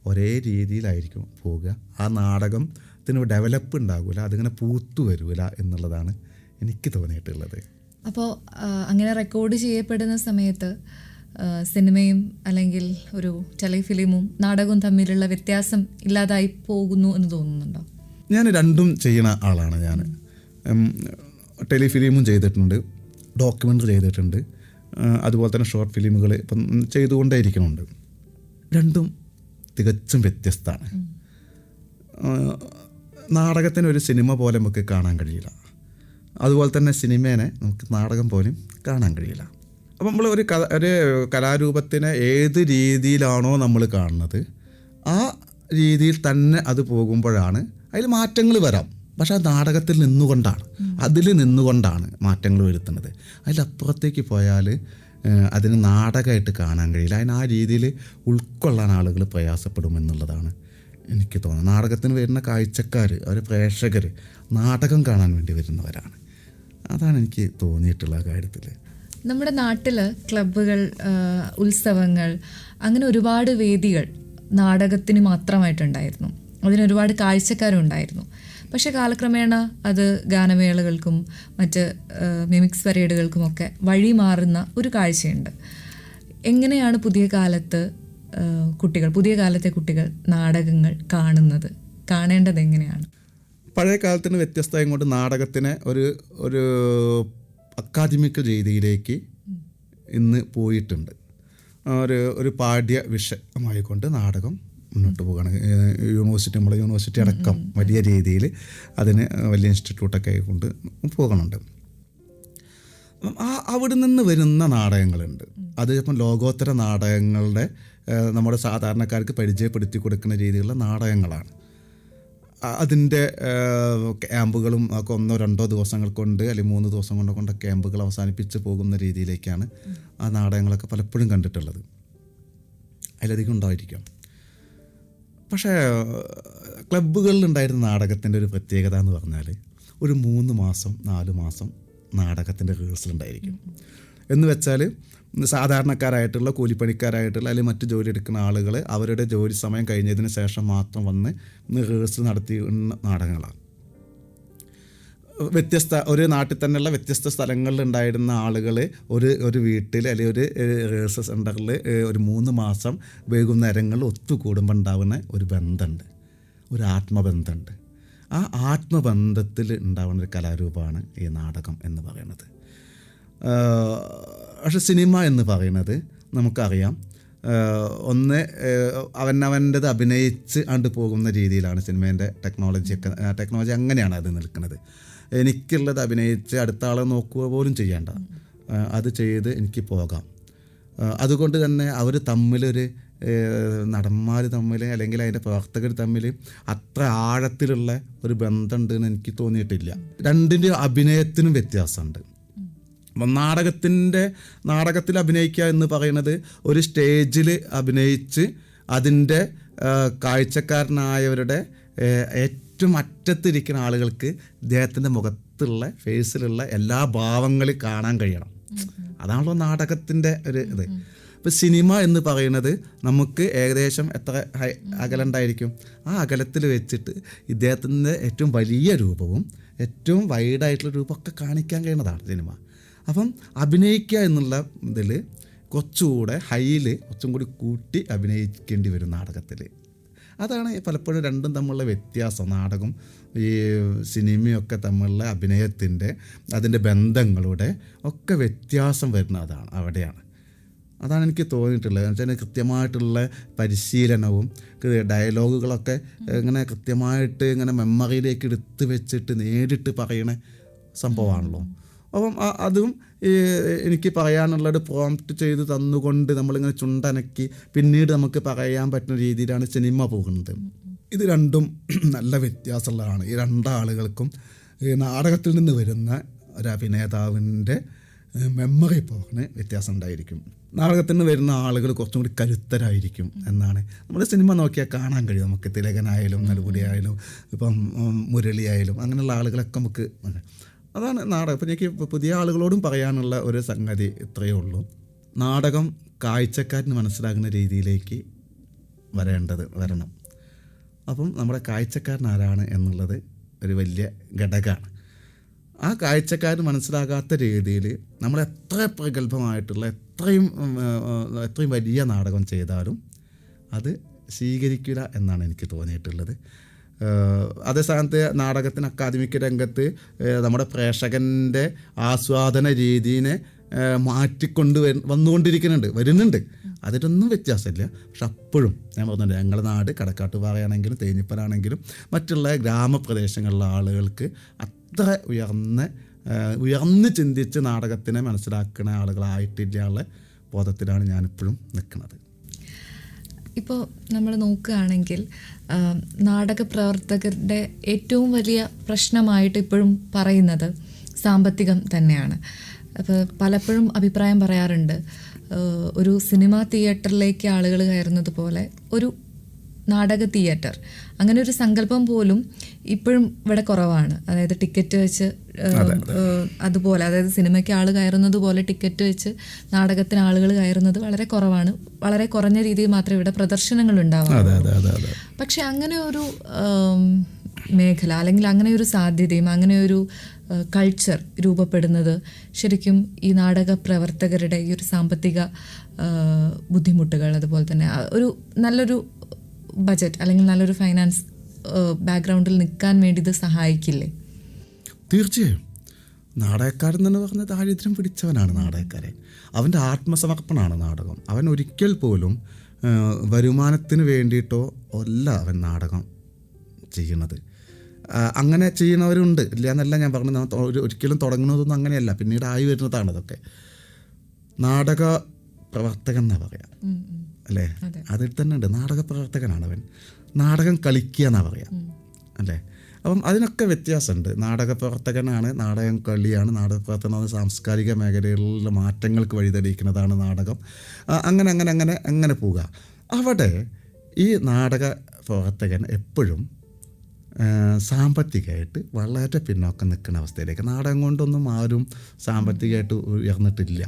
ഒരേ രീതിയിലായിരിക്കും പോവുക. ആ നാടകത്തിന് ഡെവലപ്പ് ഉണ്ടാകില്ല, അതിങ്ങനെ പൂത്തു വരില്ല എന്നുള്ളതാണ് എനിക്ക് തോന്നിയിട്ടുള്ളത്. അപ്പോൾ അങ്ങനെ റെക്കോർഡ് ചെയ്യപ്പെടുന്ന സമയത്ത് സിനിമയും അല്ലെങ്കിൽ ഒരു ടെലിഫിലിമും നാടകവും തമ്മിലുള്ള വ്യത്യാസം ഇല്ലാതായി പോകുന്നു എന്ന് തോന്നുന്നുണ്ടോ? ഞാൻ രണ്ടും ചെയ്യുന്ന ആളാണ്. ഞാൻ ടെലിഫിലിമും ചെയ്തിട്ടുണ്ട്, ഡോക്യുമെൻ്ററി ചെയ്തിട്ടുണ്ട്, അതുപോലെ തന്നെ ഷോർട്ട് ഫിലിമുകൾ ഇപ്പം ചെയ്തുകൊണ്ടേയിരിക്കുന്നുണ്ട്. രണ്ടും തികച്ചും വ്യത്യസ്തമാണ്. നാടകത്തിന് ഒരു സിനിമ പോലെ നമുക്ക് കാണാൻ കഴിയില്ല, അതുപോലെ തന്നെ സിനിമേനെ നമുക്ക് നാടകം പോലും കാണാൻ കഴിയില്ല. അപ്പം നമ്മൾ ഒരു കലാരൂപത്തിനെ ഏത് രീതിയിലാണോ നമ്മൾ കാണുന്നത് ആ രീതിയിൽ തന്നെ അത് പോകുമ്പോഴാണ് അതിൽ മാറ്റങ്ങൾ വരാം. പക്ഷെ ആ നാടകത്തിൽ നിന്നുകൊണ്ടാണ് മാറ്റങ്ങൾ വരുത്തുന്നത്. അതിലപ്പുറത്തേക്ക് പോയാൽ അതിന് നാടകമായിട്ട് കാണാൻ കഴിയില്ല. അതിന് ആ രീതിയിൽ ഉൾക്കൊള്ളാൻ ആളുകൾ പ്രയാസപ്പെടുമെന്നുള്ളതാണ് എനിക്ക് തോന്നുന്നത്. നാടകത്തിന് വരുന്ന കാഴ്ചക്കാർ, അവർ പ്രേക്ഷകർ നാടകം കാണാൻ വേണ്ടി വരുന്നവരാണ്. അതാണ് എനിക്ക് തോന്നിയിട്ടുള്ള കാര്യത്തിൽ. നമ്മുടെ നാട്ടിൽ ക്ലബ്ബുകൾ, ഉത്സവങ്ങൾ, അങ്ങനെ ഒരുപാട് വേദികൾ നാടകത്തിന് മാത്രമായിട്ടുണ്ടായിരുന്നു. അതിനൊരുപാട് കാഴ്ചക്കാരുണ്ടായിരുന്നു. പക്ഷേ കാലക്രമേണ അത് ഗാനമേളകൾക്കും മറ്റ് മിമിക്സ് പരേഡുകൾക്കുമൊക്കെ വഴി മാറുന്ന ഒരു കാഴ്ചയുണ്ട്. എങ്ങനെയാണ് പുതിയ കാലത്തെ കുട്ടികൾ നാടകങ്ങൾ കാണേണ്ടത് എങ്ങനെയാണ്? പഴയ കാലത്തിന് വ്യത്യസ്തമായി കൊണ്ട് നാടകത്തിനെ ഒരു അക്കാദമിക് രീതിയിലേക്ക് ഇന്ന് പോയിട്ടുണ്ട്. ഒരു പാഠ്യ വിഷയമായിക്കൊണ്ട് നാടകം മുന്നോട്ട് പോവുകയാണ്. നമ്മളെ യൂണിവേഴ്സിറ്റി അടക്കം വലിയ രീതിയിൽ അതിന് വലിയ ഇൻസ്റ്റിറ്റ്യൂട്ടൊക്കെ കൊണ്ട് പോകുന്നുണ്ട്. അവിടെ നിന്ന് വരുന്ന നാടകങ്ങളുണ്ട്. അത് ഇപ്പം ലോകോത്തര നാടകങ്ങളുടെ നമ്മുടെ സാധാരണക്കാർക്ക് പരിചയപ്പെടുത്തി കൊടുക്കുന്ന രീതിയിലുള്ള നാടകങ്ങളാണ്. അതിൻ്റെ ക്യാമ്പുകളും ഒക്കെ 1-2 ദിവസങ്ങൾ കൊണ്ട് അല്ലെങ്കിൽ 3 ദിവസം കൊണ്ട് ക്യാമ്പുകൾ അവസാനിപ്പിച്ച് പോകുന്ന രീതിയിലേക്കാണ് ആ നാടകങ്ങളൊക്കെ പലപ്പോഴും കണ്ടിട്ടുള്ളത്. അതിലധികം ഉണ്ടായിരിക്കാം. പക്ഷേ ക്ലബ്ബുകളിലുണ്ടായിരുന്ന നാടകത്തിൻ്റെ ഒരു പ്രത്യേകത എന്ന് പറഞ്ഞാൽ ഒരു 3 മാസം 4 മാസം നാടകത്തിൻ്റെ റിഹേഴ്സൽ ഉണ്ടായിരിക്കും. എന്ന് വെച്ചാൽ സാധാരണക്കാരായിട്ടുള്ള കൂലിപ്പണിക്കാരായിട്ടുള്ള അല്ലെങ്കിൽ മറ്റ് ജോലി എടുക്കുന്ന ആളുകൾ അവരുടെ ജോലി സമയം കഴിഞ്ഞതിന് ശേഷം മാത്രം വന്ന് റിഹേഴ്സൽ നടത്തിയുള്ള നാടകങ്ങളാണ്. ഒരു നാട്ടിൽ തന്നെയുള്ള വ്യത്യസ്ത സ്ഥലങ്ങളിൽ ഉണ്ടായിരുന്ന ആളുകൾ ഒരു വീട്ടിൽ അല്ലെങ്കിൽ ഒരു റിഹേഴ്സൽ സെൻ്ററിൽ ഒരു 3 മാസം വൈകുന്നേരങ്ങളിൽ ഒത്തുകൂടുമ്പോൾ ഉണ്ടാകുന്ന ഒരു ബന്ധമുണ്ട്, ഒരു ആത്മബന്ധമുണ്ട്. ആ ആത്മബന്ധത്തിൽ ഉണ്ടാകുന്ന ഒരു കലാരൂപമാണ് ഈ നാടകം എന്ന് പറയുന്നത്. പക്ഷെ സിനിമ എന്ന് പറയുന്നത് നമുക്കറിയാം, അവനവൻ്റെത് അഭിനയിച്ച് പോകുന്ന രീതിയിലാണ് സിനിമേൻ്റെ ടെക്നോളജി അങ്ങനെയാണ് അത് നിൽക്കുന്നത്. എനിക്കുള്ളത് അഭിനയിച്ച് അടുത്ത ആളെ നോക്കുക പോലും ചെയ്യേണ്ട, അത് ചെയ്ത് എനിക്ക് പോകാം. അതുകൊണ്ട് തന്നെ അവർ തമ്മിലൊരു നടന്മാർ തമ്മിൽ അല്ലെങ്കിൽ അതിൻ്റെ പ്രവർത്തകർ തമ്മിൽ അത്ര ആഴത്തിലുള്ള ഒരു ബന്ധമുണ്ടെന്ന് എനിക്ക് തോന്നിയിട്ടില്ല. രണ്ടിൻ്റെ അഭിനയത്തിനും വ്യത്യാസമുണ്ട്. അപ്പം നാടകത്തിൽ അഭിനയിക്കുക എന്ന് പറയുന്നത് ഒരു സ്റ്റേജിൽ അഭിനയിച്ച് അതിൻ്റെ കാഴ്ചക്കാരനായവരുടെ ഏറ്റവും അറ്റത്തിരിക്കുന്ന ആളുകൾക്ക് ഇദ്ദേഹത്തിൻ്റെ മുഖത്തുള്ള ഫേസിലുള്ള എല്ലാ ഭാവങ്ങളും കാണാൻ കഴിയണം. അതാണല്ലോ നാടകത്തിൻ്റെ ഒരു ഇത്. ഇപ്പോൾ സിനിമ എന്ന് പറയുന്നത് നമുക്ക് ഏകദേശം എത്ര അകലുണ്ടായിരിക്കും, ആ അകലത്തിൽ വെച്ചിട്ട് ഇദ്ദേഹത്തിൻ്റെ ഏറ്റവും വലിയ രൂപവും ഏറ്റവും വൈഡായിട്ടുള്ള രൂപമൊക്കെ കാണിക്കാൻ കഴിയുന്നതാണ് സിനിമ. അപ്പം അഭിനയിക്കുക എന്നുള്ള ഇതിൽ കുറച്ചുകൂടെ കുറച്ചും കൂടി കൂട്ടി അഭിനയിക്കേണ്ടി വരും നാടകത്തിൽ. അതാണ് പലപ്പോഴും രണ്ടും തമ്മിലുള്ള വ്യത്യാസം. നാടകം ഈ സിനിമയൊക്കെ തമ്മിലുള്ള അഭിനയത്തിൻ്റെ അതിൻ്റെ ബന്ധങ്ങളുടെ ഒക്കെ വ്യത്യാസം വരുന്ന അവിടെയാണ്. അതാണ് എനിക്ക് തോന്നിയിട്ടുള്ളത്. എന്ന് വെച്ചാൽ കൃത്യമായിട്ടുള്ള പരിശീലനവും ഡയലോഗുകളൊക്കെ ഇങ്ങനെ കൃത്യമായിട്ട് ഇങ്ങനെ മെമ്മറിയിലേക്ക് എടുത്ത് വെച്ചിട്ട് നേരിട്ട് പറയണ സംഭവമാണല്ലോ. അപ്പം അതും എനിക്ക് പറയാനുള്ളത് പ്രോംപ്റ്റ് ചെയ്ത് തന്നുകൊണ്ട് നമ്മളിങ്ങനെ ചുണ്ടനക്കി പിന്നീട് നമുക്ക് പറയാൻ പറ്റുന്ന രീതിയിലാണ് സിനിമ പോകുന്നത്. ഇത് രണ്ടും നല്ല വ്യത്യാസമുള്ളതാണ്. ഈ രണ്ടാളുകൾക്കും ഈ നാടകത്തിൽ നിന്ന് വരുന്ന ഒരു അഭിനേതാവിൻ്റെ മെമ്മറി പവറിന് വ്യത്യാസം ഉണ്ടായിരിക്കും. നാടകത്തിൽ നിന്ന് വരുന്ന ആളുകൾ കുറച്ചും കൂടി കരുത്തരായിരിക്കും എന്നാണ് നമ്മൾ സിനിമ നോക്കിയാൽ കാണാൻ കഴിയും. നമുക്ക് തിലകനായാലും നെടുമുടിയായാലും ഇപ്പം മുരളിയായാലും അങ്ങനെയുള്ള ആളുകളൊക്കെ നമുക്ക് അതാണ് നാടകം. ഇപ്പം എനിക്ക് പുതിയ ആളുകളോടും പറയാനുള്ള ഒരു സംഗതി ഇത്രയേ ഉള്ളൂ. നാടകം കാഴ്ചക്കാരന് മനസ്സിലാകുന്ന രീതിയിലേക്ക് വരണം. അപ്പം നമ്മുടെ കാഴ്ചക്കാരൻ ആരാണ് എന്നുള്ളത് ഒരു വലിയ ഘടകമാണ്. ആ കാഴ്ചക്കാരന് മനസ്സിലാകാത്ത രീതിയിൽ നമ്മൾ എത്ര പ്രഗത്ഭമായിട്ടുള്ള എത്രയും വലിയ നാടകം ചെയ്താലും അത് സ്വീകരിക്കില്ല എന്നാണ് എനിക്ക് തോന്നിയിട്ടുള്ളത്. അതേ സ്ഥാനത്ത് നാടകത്തിന് അക്കാദമിക് രംഗത്ത് നമ്മുടെ പ്രേക്ഷകൻ്റെ ആസ്വാദന രീതിയെ വരുന്നുണ്ട്. അതിലൊന്നും വ്യത്യാസമില്ല. പക്ഷെ അപ്പോഴും ഞാൻ പറഞ്ഞിട്ടുണ്ട്, ഞങ്ങളുടെ നാട് കടക്കാട്ടുപാറയാണെങ്കിലും തേഞ്ഞിപ്പലാണെങ്കിലും മറ്റുള്ള ഗ്രാമപ്രദേശങ്ങളിലെ ആളുകൾക്ക് അത്ര ഉയർന്ന് ചിന്തിച്ച് നാടകത്തിനെ മനസ്സിലാക്കുന്ന ആളുകളായിട്ടില്ല ബോധത്തിലാണ് ഞാനിപ്പോഴും നിൽക്കുന്നത്. ഇപ്പോൾ നമ്മൾ നോക്കുകയാണെങ്കിൽ നാടക പ്രവർത്തകരുടെ ഏറ്റവും വലിയ പ്രശ്നമായിട്ട് ഇപ്പോഴും പറയുന്നത് സാമ്പത്തികം തന്നെയാണ്. അപ്പോൾ പലപ്പോഴും അഭിപ്രായം പറയാറുണ്ട്, ഒരു സിനിമാ തിയേറ്ററിലേക്ക് ആളുകൾ കയറുന്നത് പോലെ ഒരു നാടക തിയേറ്റർ, അങ്ങനെ ഒരു സങ്കല്പം പോലും ഇപ്പോഴും ഇവിടെ കുറവാണ്. അതായത് ടിക്കറ്റ് വെച്ച് അതുപോലെ, അതായത് സിനിമയ്ക്ക് ആൾ കയറുന്നത് പോലെ ടിക്കറ്റ് വെച്ച് നാടകത്തിന് ആളുകൾ കയറുന്നത് വളരെ കുറവാണ്. വളരെ കുറഞ്ഞ രീതിയിൽ മാത്രമേ ഇവിടെ പ്രദർശനങ്ങൾ ഉണ്ടാവാറുള്ളൂ. പക്ഷെ അങ്ങനെ ഒരു മേഖല അല്ലെങ്കിൽ അങ്ങനെ ഒരു സാധ്യതയും അങ്ങനെ ഒരു കൾച്ചർ രൂപപ്പെടുന്നത് ശരിക്കും ഈ നാടക പ്രവർത്തകരുടെ ഈ ഒരു സാമ്പത്തിക ബുദ്ധിമുട്ടുകൾ, അതുപോലെ തന്നെ ഒരു നല്ലൊരു ബജറ്റ് അല്ലെങ്കിൽ നല്ലൊരു ഫൈനാൻസ് ബാക്ക്ഗ്രൗണ്ടിൽ നിൽക്കാൻ വേണ്ടി ഇത് സഹായിക്കില്ലേ? തീർച്ചയായും. നാടകക്കാരൻ എന്ന് പറഞ്ഞ ദാരിദ്ര്യം പിടിച്ചവനാണ് നാടകക്കാരൻ. അവൻ്റെ ആത്മസമർപ്പണമാണ് നാടകം. അവൻ ഒരിക്കൽ പോലും വരുമാനത്തിന് വേണ്ടിയിട്ടോ അല്ല അവൻ നാടകം ചെയ്യുന്നത്. അങ്ങനെ ചെയ്യുന്നവരുണ്ട്, ഇല്ല എന്നല്ല ഞാൻ പറഞ്ഞത്. ഒരിക്കലും തുടങ്ങുന്നതൊന്നും അങ്ങനെയല്ല, പിന്നീട് ആയി വരുന്നതാണ് അതൊക്കെ. നാടക പ്രവർത്തകൻ എന്നാ പറയാം അല്ലേ? അതിൽ തന്നെ ഉണ്ട്, നാടക പ്രവർത്തകനാണ് അവൻ. നാടകം കളിക്കുക എന്നാ പറയാം അല്ലേ? അപ്പം അതിനൊക്കെ വ്യത്യാസമുണ്ട്. നാടക പ്രവർത്തകനാണ്, നാടകം കളിയാണ്. നാടക പ്രവർത്തനം സാംസ്കാരിക മേഖലകളിലെ മാറ്റങ്ങൾക്ക് വഴിതെളിയിക്കുന്നതാണ് നാടകം. അങ്ങനെ അങ്ങനെ അങ്ങനെ അങ്ങനെ പോവുക. അവിടെ ഈ നാടക പ്രവർത്തകൻ എപ്പോഴും സാമ്പത്തികമായിട്ട് വളരെ പിന്നോക്കം നിൽക്കുന്ന അവസ്ഥയിലേക്ക്. നാടകം കൊണ്ടൊന്നും ആരും സാമ്പത്തികമായിട്ട് ഉയർന്നിട്ടില്ല.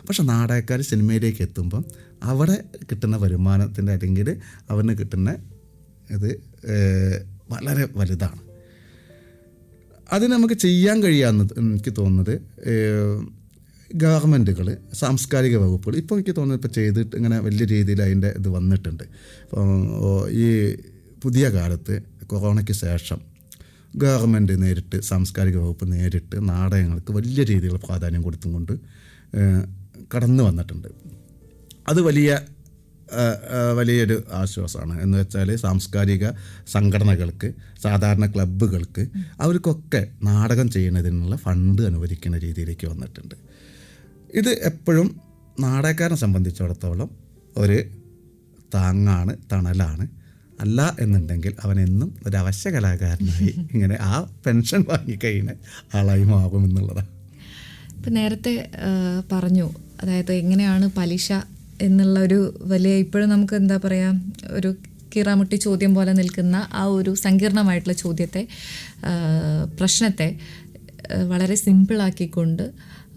പക്ഷെ നാടകക്കാർ സിനിമയിലേക്ക് എത്തുമ്പം അവിടെ കിട്ടുന്ന വരുമാനത്തിൻ്റെ അല്ലെങ്കിൽ അവന് കിട്ടുന്ന ഇത് വളരെ വലുതാണ്. അതിന് നമുക്ക് ചെയ്യാൻ കഴിയാമെന്ന് എനിക്ക് തോന്നുന്നത് ഗവൺമെൻറ്റുകൾ, സാംസ്കാരിക വകുപ്പുകൾ ഇപ്പോൾ എനിക്ക് തോന്നുന്നത് ഇപ്പോൾ ചെയ്തിട്ട് ഇങ്ങനെ വലിയ രീതിയിൽ അതിൻ്റെ ഇത് വന്നിട്ടുണ്ട്. ഇപ്പോൾ ഈ പുതിയ കാലത്ത് കൊറോണയ്ക്ക് ശേഷം ഗവൺമെൻറ് നേരിട്ട്, സാംസ്കാരിക വകുപ്പ് നേരിട്ട് നാടകങ്ങൾക്ക് വലിയ രീതിയിലുള്ള പ്രാധാന്യം കൊടുത്തുകൊണ്ട് കടന്നു വന്നിട്ടുണ്ട്. അത് വലിയൊരു ആശ്വാസമാണ്. എന്ന് വെച്ചാൽ സാംസ്കാരിക സംഘടനകൾക്ക്, സാധാരണ ക്ലബ്ബുകൾക്ക്, അവർക്കൊക്കെ നാടകം ചെയ്യുന്നതിനുള്ള ഫണ്ട് അനുവദിക്കുന്ന രീതിയിലേക്ക് വന്നിട്ടുണ്ട്. ഇത് എപ്പോഴും നാടകക്കാരനെ സംബന്ധിച്ചിടത്തോളം ഒരു താങ്ങാണ്, തണലാണ്. അല്ല എന്നുണ്ടെങ്കിൽ അവനെന്നും ഒരു അവശ്യ കലാകാരനായി ഇങ്ങനെ ആ പെൻഷൻ വാങ്ങിക്കഴിഞ്ഞ ആളായി മാറുമെന്നുള്ളതാണ്. ഇപ്പം നേരത്തെ പറഞ്ഞു, അതായത് എങ്ങനെയാണ് പലിശ എന്നുള്ള ഒരു വലിയ, ഇപ്പോഴും നമുക്ക് എന്താ പറയുക, ഒരു കീറാമുട്ടി ചോദ്യം പോലെ നിൽക്കുന്ന ആ ഒരു സങ്കീർണമായിട്ടുള്ള പ്രശ്നത്തെ വളരെ സിമ്പിളാക്കിക്കൊണ്ട്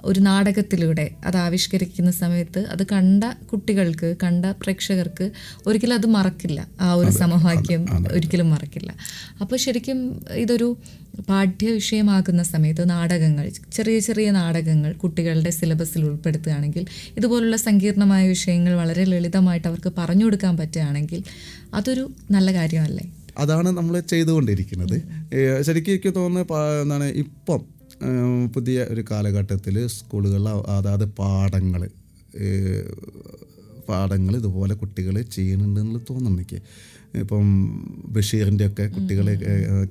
ഒരു നാടകത്തിലൂടെ അത് ആവിഷ്കരിക്കുന്ന സമയത്ത് അത് കണ്ട കുട്ടികൾക്ക്, കണ്ട പ്രേക്ഷകർക്ക് ഒരിക്കലും അത് മറക്കില്ല. ആ ഒരു സമവാക്യം ഒരിക്കലും മറക്കില്ല. അപ്പോൾ ശരിക്കും ഇതൊരു പാഠ്യ വിഷയമാകുന്ന സമയത്ത് നാടകങ്ങൾ, ചെറിയ ചെറിയ നാടകങ്ങൾ കുട്ടികളുടെ സിലബസിൽ ഉൾപ്പെടുത്തുകയാണെങ്കിൽ, ഇതുപോലുള്ള സങ്കീർണമായ വിഷയങ്ങൾ വളരെ ലളിതമായിട്ട് അവർക്ക് പറഞ്ഞു കൊടുക്കാൻ പറ്റുകയാണെങ്കിൽ അതൊരു നല്ല കാര്യമല്ലേ? അതാണ് നമ്മൾ ചെയ്തുകൊണ്ടിരിക്കുന്നത്. ശരിക്കും എനിക്ക് തോന്നുന്നത് എന്താണ്, ഇപ്പം പുതിയ ഒരു കാലഘട്ടത്തിൽ സ്കൂളുകളിൽ അതാത് പാഠങ്ങൾ ഇതുപോലെ കുട്ടികൾ ചെയ്യുന്നുണ്ടെന്ന് തോന്നുന്നു എനിക്ക്. ഇപ്പം ബഷീറിൻ്റെ ഒക്കെ കുട്ടികൾ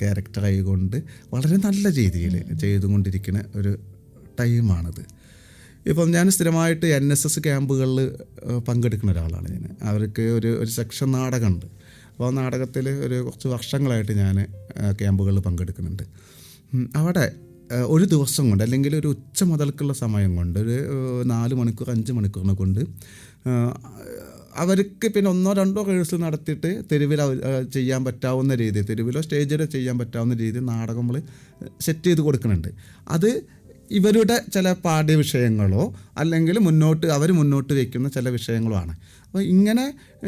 ക്യാരക്ടറായിക്കൊണ്ട് വളരെ നല്ല രീതിയിൽ ചെയ്തുകൊണ്ടിരിക്കുന്ന ഒരു ടൈമാണിത്. ഇപ്പം ഞാൻ സ്ഥിരമായിട്ട് NSS ക്യാമ്പുകളിൽ പങ്കെടുക്കുന്ന ഒരാളാണ് ഞാൻ. അവർക്ക് ഒരു സെക്ഷൻ നാടകമുണ്ട്. അപ്പോൾ ആ നാടകത്തിൽ ഒരു കുറച്ച് വർഷങ്ങളായിട്ട് ഞാൻ ക്യാമ്പുകളിൽ പങ്കെടുക്കുന്നുണ്ട്. അവിടെ ഒരു ദിവസം കൊണ്ട്, അല്ലെങ്കിൽ ഒരു ഉച്ച മുതൽക്കുള്ള സമയം കൊണ്ട്, ഒരു 4 മണിക്കൂർ 5 മണിക്കൂറിനെ കൊണ്ട് അവർക്ക് പിന്നെ 1-2 റിഹേഴ്സൽ നടത്തിയിട്ട് തെരുവിൽ ചെയ്യാൻ പറ്റാവുന്ന രീതിയിൽ, തെരുവിലോ സ്റ്റേജിലോ ചെയ്യാൻ പറ്റാവുന്ന രീതിയിൽ നാടകം നമ്മൾ സെറ്റ് ചെയ്ത് കൊടുക്കുന്നുണ്ട്. അത് ഇവരുടെ ചില പാഠ്യവിഷയങ്ങളോ അല്ലെങ്കിൽ അവർ മുന്നോട്ട് വയ്ക്കുന്ന ചില വിഷയങ്ങളോ ആണ്. അപ്പോൾ ഇങ്ങനെ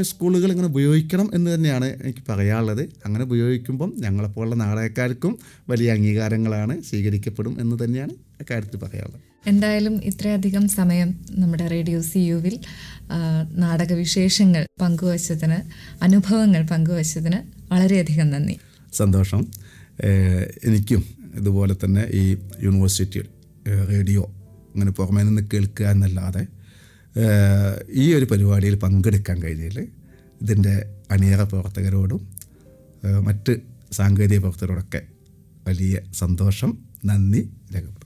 സ്കൂളുകൾ ഇങ്ങനെ ഉപയോഗിക്കണം എന്ന് തന്നെയാണ് എനിക്ക് പറയാനുള്ളത്. അങ്ങനെ ഉപയോഗിക്കുമ്പം ഞങ്ങളെപ്പോലുള്ള നാടകക്കാർക്കും വലിയ അംഗീകാരങ്ങളാണ്, സ്വീകരിക്കപ്പെടും എന്ന് തന്നെയാണ് കാര്യത്തിൽ പറയാനുള്ളത്. എന്തായാലും ഇത്രയധികം സമയം നമ്മുടെ റേഡിയോ CUവിൽ നാടകവിശേഷങ്ങൾ പങ്കുവച്ചതിന്, അനുഭവങ്ങൾ പങ്കുവച്ചതിന് വളരെയധികം നന്ദി. സന്തോഷം. എനിക്കും ഇതുപോലെ തന്നെ ഈ യൂണിവേഴ്സിറ്റി റേഡിയോ അങ്ങനെ പുറമേ നിന്ന് കേൾക്കുക എന്നല്ലാതെ ഈ ഒരു പരിപാടിയിൽ പങ്കെടുക്കാൻ കഴിഞ്ഞതിൽ ഇതിൻ്റെ അണിയറ പ്രവർത്തകരോടും മറ്റ് സാങ്കേതിക പ്രവർത്തകരോടൊക്കെ വലിയ സന്തോഷം, നന്ദി രേഖപ്പെടുത്തുന്നു.